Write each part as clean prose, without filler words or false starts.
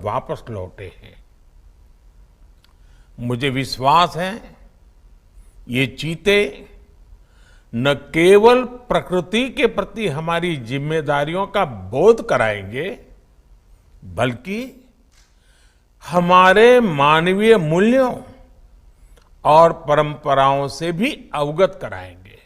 वापस लौटे हैं। मुझे विश्वास है ये चीते न केवल प्रकृति के प्रति हमारी जिम्मेदारियों का बोध कराएंगे, बल्कि हमारे मानवीय मूल्यों और परंपराओं से भी अवगत कराएंगे।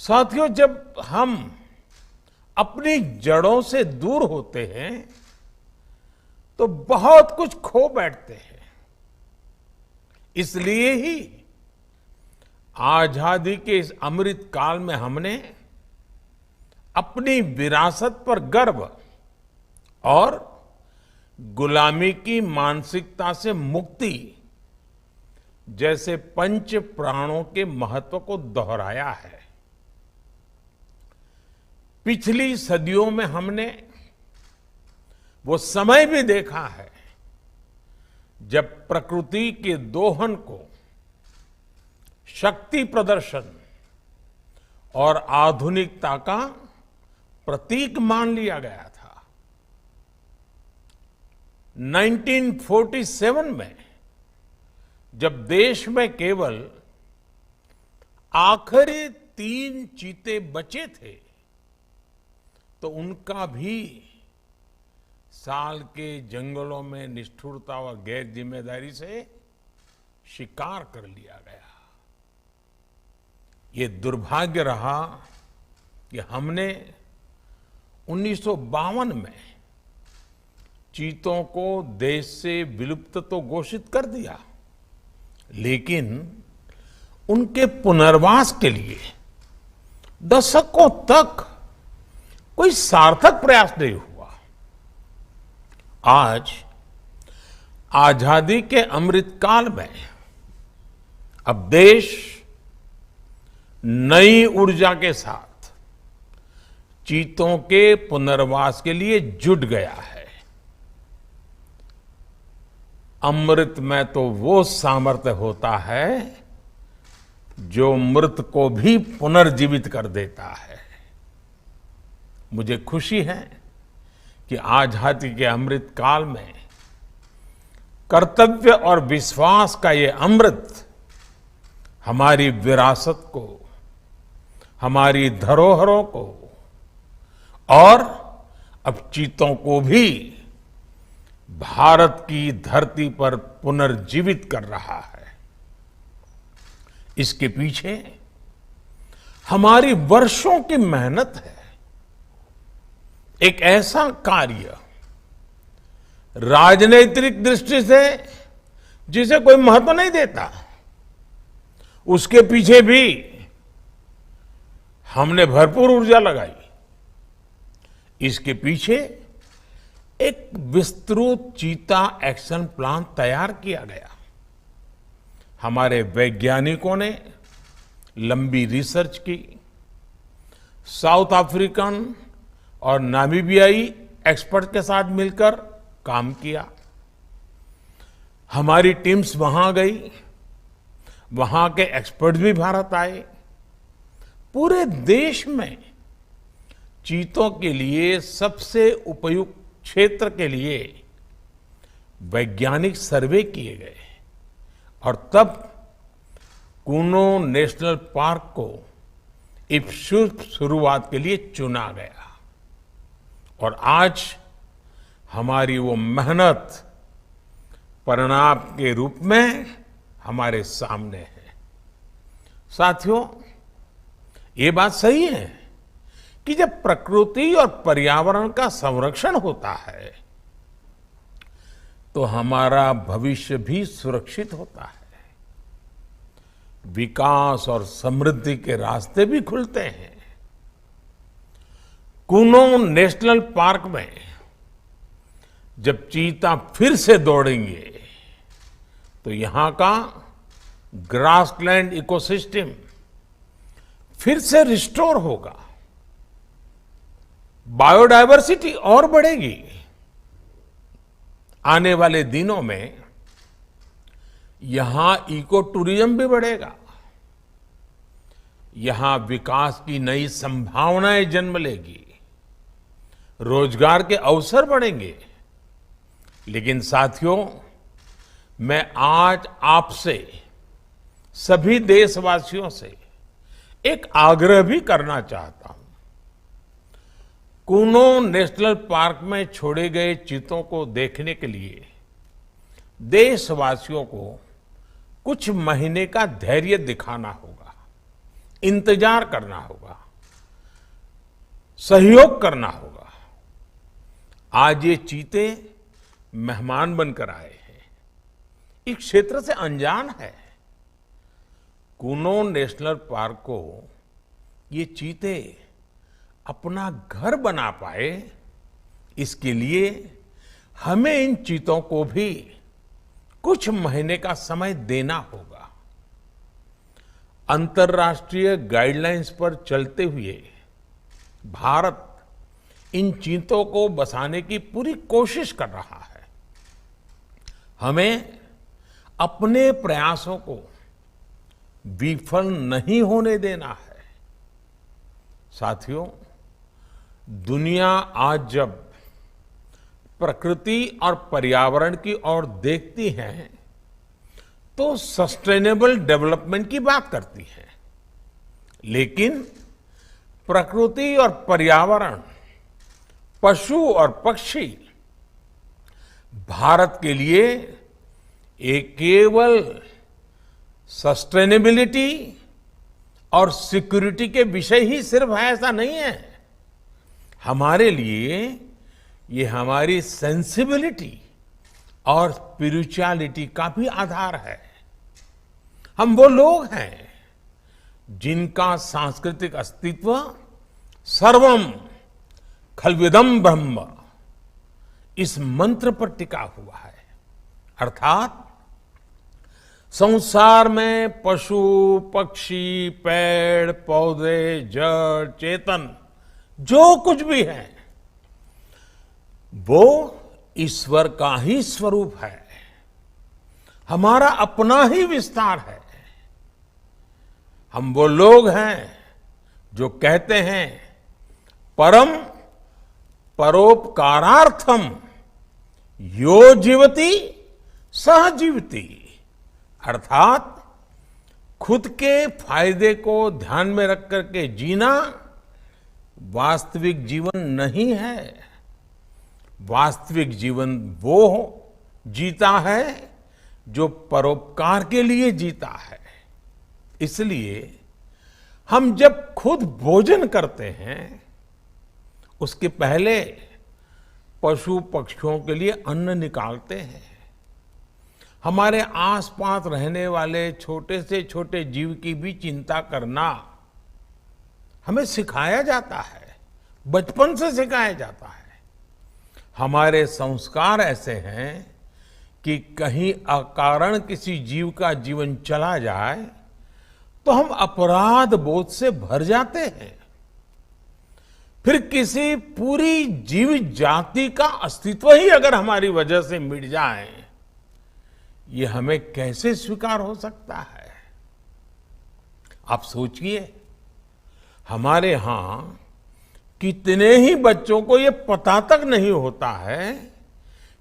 साथियों, जब हम अपनी जड़ों से दूर होते हैं तो बहुत कुछ खो बैठते हैं। इसलिए ही आजादी के इस अमृत काल में हमने अपनी विरासत पर गर्व और गुलामी की मानसिकता से मुक्ति जैसे पंच प्राणों के महत्व को दोहराया है। पिछली सदियों में हमने वो समय भी देखा है जब प्रकृति के दोहन को शक्ति प्रदर्शन और आधुनिकता का प्रतीक मान लिया गया था। 1947 में जब देश में केवल आखिरी 3 चीते बचे थे तो उनका भी साल के जंगलों में निष्ठुरता व गैर जिम्मेदारी से शिकार कर लिया गया। ये दुर्भाग्य रहा कि हमने 1952 में चीतों को देश से विलुप्त तो घोषित कर दिया, लेकिन उनके पुनर्वास के लिए दशकों तक कोई सार्थक प्रयास नहीं हुआ। आज आजादी के अमृत काल में अब देश नई ऊर्जा के साथ चीतों के पुनर्वास के लिए जुट गया है। अमृत में तो वो सामर्थ्य होता है जो मृत को भी पुनर्जीवित कर देता है। मुझे खुशी है कि आजादी के अमृत काल में कर्तव्य और विश्वास का ये अमृत हमारी विरासत को, हमारी धरोहरों को और अब चीतों को भी भारत की धरती पर पुनर्जीवित कर रहा है। इसके पीछे हमारी वर्षों की मेहनत है। एक ऐसा कार्य राजनीतिक दृष्टि से जिसे कोई महत्व नहीं देता, उसके पीछे भी हमने भरपूर ऊर्जा लगाई। इसके पीछे एक विस्तृत चीता एक्शन प्लान तैयार किया गया। हमारे वैज्ञानिकों ने लंबी रिसर्च की, साउथ अफ्रीकन और नामीबियाई एक्सपर्ट के साथ मिलकर काम किया। हमारी टीम्स वहां गई, वहां के एक्सपर्ट भी भारत आए। पूरे देश में चीतों के लिए सबसे उपयुक्त क्षेत्र के लिए वैज्ञानिक सर्वे किए गए और तब कूनो नेशनल पार्क को इस शुभ शुरुआत के लिए चुना गया। और आज हमारी वो मेहनत परिणाम के रूप में हमारे सामने है। साथियों, ये बात सही है कि जब प्रकृति और पर्यावरण का संरक्षण होता है तो हमारा भविष्य भी सुरक्षित होता है, विकास और समृद्धि के रास्ते भी खुलते हैं। कूनो नेशनल पार्क में जब चीता फिर से दौड़ेंगे तो यहां का ग्रासलैंड इकोसिस्टम फिर से रिस्टोर होगा, बायोडायवर्सिटी और बढ़ेगी। आने वाले दिनों में यहां इको टूरिज्म भी बढ़ेगा, यहां विकास की नई संभावनाएं जन्म लेगी, रोजगार के अवसर बढ़ेंगे लेकिन साथियों, मैं आज आपसे, सभी देशवासियों से एक आग्रह भी करना चाहता हूं। कूनो नेशनल पार्क में छोड़े गए चीतों को देखने के लिए देशवासियों को कुछ महीने का धैर्य दिखाना होगा, इंतजार करना होगा, सहयोग करना होगा। आज ये चीते मेहमान बनकर आए हैं, इस क्षेत्र से अनजान है। कूनो नेशनल पार्क को ये चीते अपना घर बना पाए, इसके लिए हमें इन चीतों को भी कुछ महीने का समय देना होगा। अंतर्राष्ट्रीय गाइडलाइंस पर चलते हुए भारत इन चीतों को बसाने की पूरी कोशिश कर रहा है। हमें अपने प्रयासों को विफल नहीं होने देना है। साथियों, दुनिया आज जब प्रकृति और पर्यावरण की ओर देखती है तो सस्टेनेबल डेवलपमेंट की बात करती है, लेकिन प्रकृति और पर्यावरण, पशु और पक्षी भारत के लिए एक केवल सस्टेनेबिलिटी और सिक्योरिटी के विषय ही सिर्फ है, ऐसा नहीं है। हमारे लिए ये हमारी सेंसिबिलिटी और स्पिरिचुअलिटी का भी आधार है। हम वो लोग हैं जिनका सांस्कृतिक अस्तित्व सर्वम खल्विदम ब्रह्म इस मंत्र पर टिका हुआ है। अर्थात संसार में पशु, पक्षी, पेड़, पौधे, जड़, चेतन जो कुछ भी है वो ईश्वर का ही स्वरूप है, हमारा अपना ही विस्तार है। हम वो लोग हैं जो कहते हैं परम परोपकारार्थम यो जीवति सह जीवति, अर्थात खुद के फायदे को ध्यान में रख करके जीना वास्तविक जीवन नहीं है। वास्तविक जीवन वो जीता है जो परोपकार के लिए जीता है। इसलिए हम जब खुद भोजन करते हैं उसके पहले पशु पक्षियों के लिए अन्न निकालते हैं। हमारे आसपास रहने वाले छोटे से छोटे जीव की भी चिंता करना हमें सिखाया जाता है, बचपन से सिखाया जाता है। हमारे संस्कार ऐसे हैं कि कहीं अकारण किसी जीव का जीवन चला जाए तो हम अपराध बोध से भर जाते हैं। फिर किसी पूरी जीव जाति का अस्तित्व ही अगर हमारी वजह से मिट जाए, ये हमें कैसे स्वीकार हो सकता है? आप सोचिए, हमारे यहां कितने ही बच्चों को ये पता तक नहीं होता है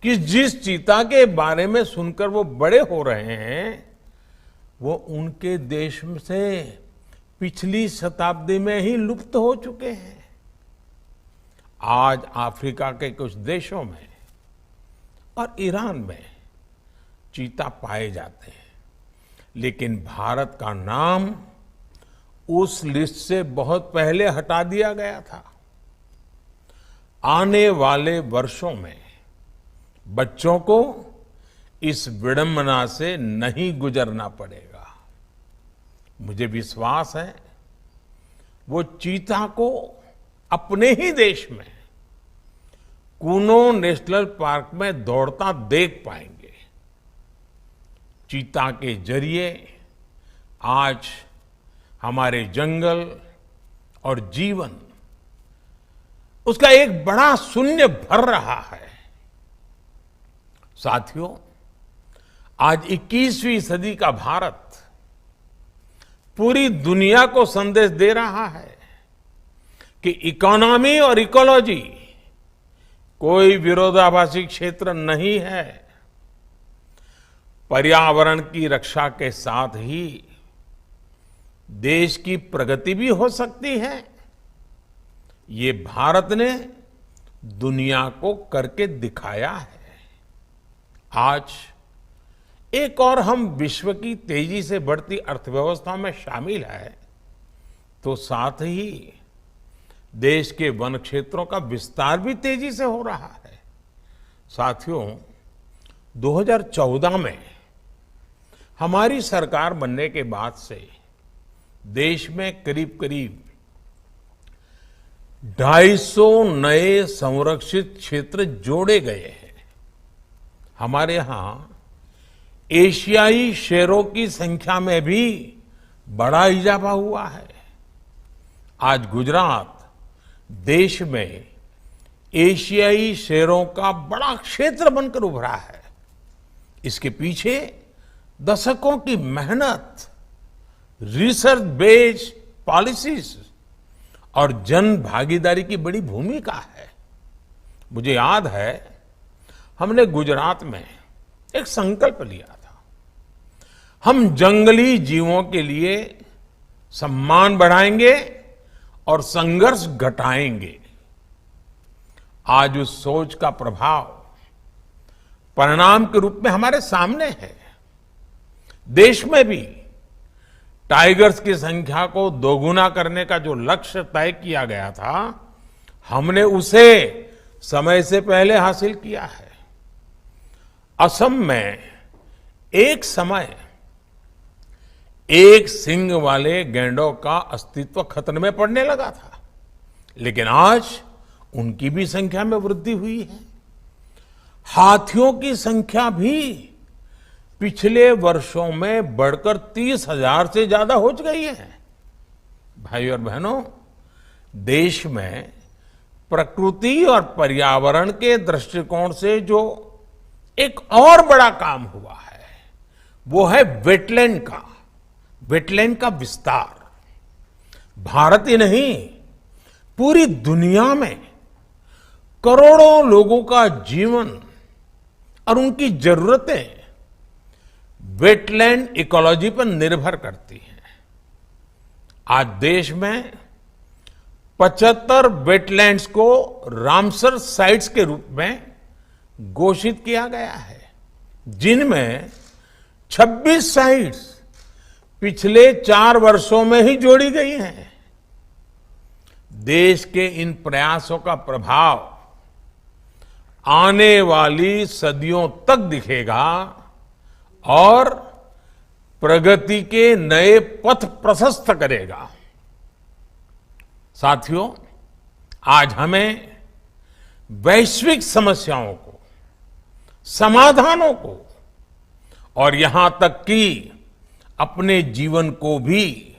कि जिस चीता के बारे में सुनकर वो बड़े हो रहे हैं वो उनके देश से पिछली शताब्दी में ही लुप्त हो चुके हैं। आज अफ्रीका के कुछ देशों में और ईरान में चीता पाए जाते हैं, लेकिन भारत का नाम उस लिस्ट से बहुत पहले हटा दिया गया था। आने वाले वर्षों में बच्चों को इस विडंबना से नहीं गुजरना पड़ेगा। मुझे विश्वास है वो चीता को अपने ही देश में कूनो नेशनल पार्क में दौड़ता देख पाएंगे। चीता के जरिए आज हमारे जंगल और जीवन, उसका एक बड़ा शून्य भर रहा है। साथियों, आज 21वीं सदी का भारत पूरी दुनिया को संदेश दे रहा है कि इकोनॉमी और इकोलॉजी कोई विरोधाभासी क्षेत्र नहीं है। पर्यावरण की रक्षा के साथ ही देश की प्रगति भी हो सकती है। ये भारत ने दुनिया को करके दिखाया है। आज एक और हम विश्व की तेजी से बढ़ती अर्थव्यवस्था में शामिल है, तो साथ ही देश के वन क्षेत्रों का विस्तार भी तेजी से हो रहा है। साथियों, 2014 में हमारी सरकार बनने के बाद से देश में करीब करीब 250 नए संरक्षित क्षेत्र जोड़े गए हैं। हमारे यहां एशियाई शेरों की संख्या में भी बड़ा इजाफा हुआ है। आज गुजरात देश में एशियाई शेरों का बड़ा क्षेत्र बनकर उभरा है। इसके पीछे दशकों की मेहनत, रिसर्च बेस्ड पॉलिसीज और जन भागीदारी की बड़ी भूमिका है। मुझे याद है, हमने गुजरात में एक संकल्प लिया था। हम जंगली जीवों के लिए सम्मान बढ़ाएंगे और संघर्ष घटाएंगे। आज उस सोच का प्रभाव परिणाम के रूप में हमारे सामने है। देश में भी टाइगर्स की संख्या को दोगुना करने का जो लक्ष्य तय किया गया था, हमने उसे समय से पहले हासिल किया है। असम में एक समय एक सींग वाले गैंडों का अस्तित्व खतरे में पड़ने लगा था, लेकिन आज उनकी भी संख्या में वृद्धि हुई है। हाथियों की संख्या भी पिछले वर्षों में बढ़कर 30,000 से ज्यादा हो गई है। भाई और बहनों, देश में प्रकृति और पर्यावरण के दृष्टिकोण से जो एक और बड़ा काम हुआ है, वो है वेटलैंड का विस्तार। भारत ही नहीं, पूरी दुनिया में करोड़ों लोगों का जीवन और उनकी जरूरतें वेटलैंड इकोलॉजी पर निर्भर करती हैं। आज देश में 75 वेटलैंड्स को रामसर साइट्स के रूप में घोषित किया गया है, जिनमें 26 साइट्स पिछले 4 वर्षों में ही जोड़ी गई हैं। देश के इन प्रयासों का प्रभाव आने वाली सदियों तक दिखेगा और प्रगति के नए पथ प्रशस्त करेगा। साथियों, आज हमें वैश्विक समस्याओं को, समाधानों को और यहां तक कि अपने जीवन को भी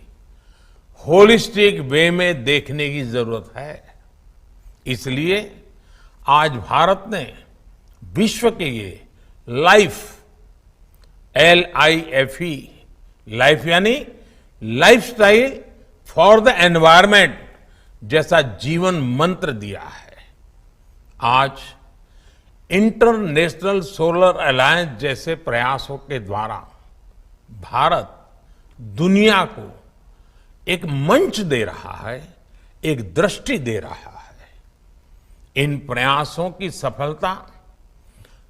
होलिस्टिक वे में देखने की जरूरत है। इसलिए आज भारत ने विश्व के ये LIFE, लाइफ यानी लाइफस्टाइल फॉर द एनवायरमेंट जैसा जीवन मंत्र दिया है। आज इंटरनेशनल सोलर अलायंस जैसे प्रयासों के द्वारा भारत दुनिया को एक मंच दे रहा है, एक दृष्टि दे रहा है। इन प्रयासों की सफलता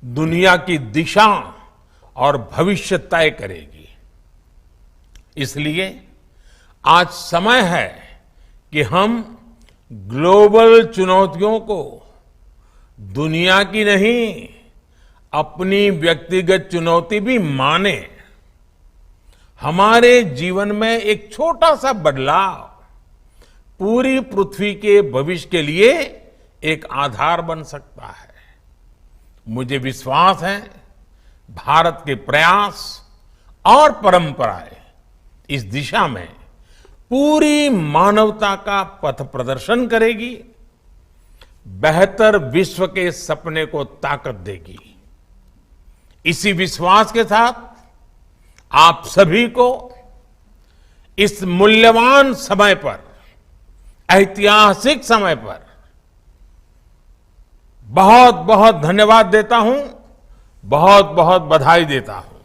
दुनिया की दिशा और भविष्य तय करेगी। इसलिए आज समय है कि हम ग्लोबल चुनौतियों को दुनिया की नहीं, अपनी व्यक्तिगत चुनौती भी माने। हमारे जीवन में एक छोटा सा बदलाव पूरी पृथ्वी के भविष्य के लिए एक आधार बन सकता है। मुझे विश्वास है, भारत के प्रयास और परंपराएं इस दिशा में पूरी मानवता का पथ प्रदर्शन करेगी, बेहतर विश्व के सपने को ताकत देगी। इसी विश्वास के साथ आप सभी को इस मूल्यवान समय पर, ऐतिहासिक समय पर बहुत बहुत धन्यवाद देता हूं, बहुत बहुत बधाई देता हूं।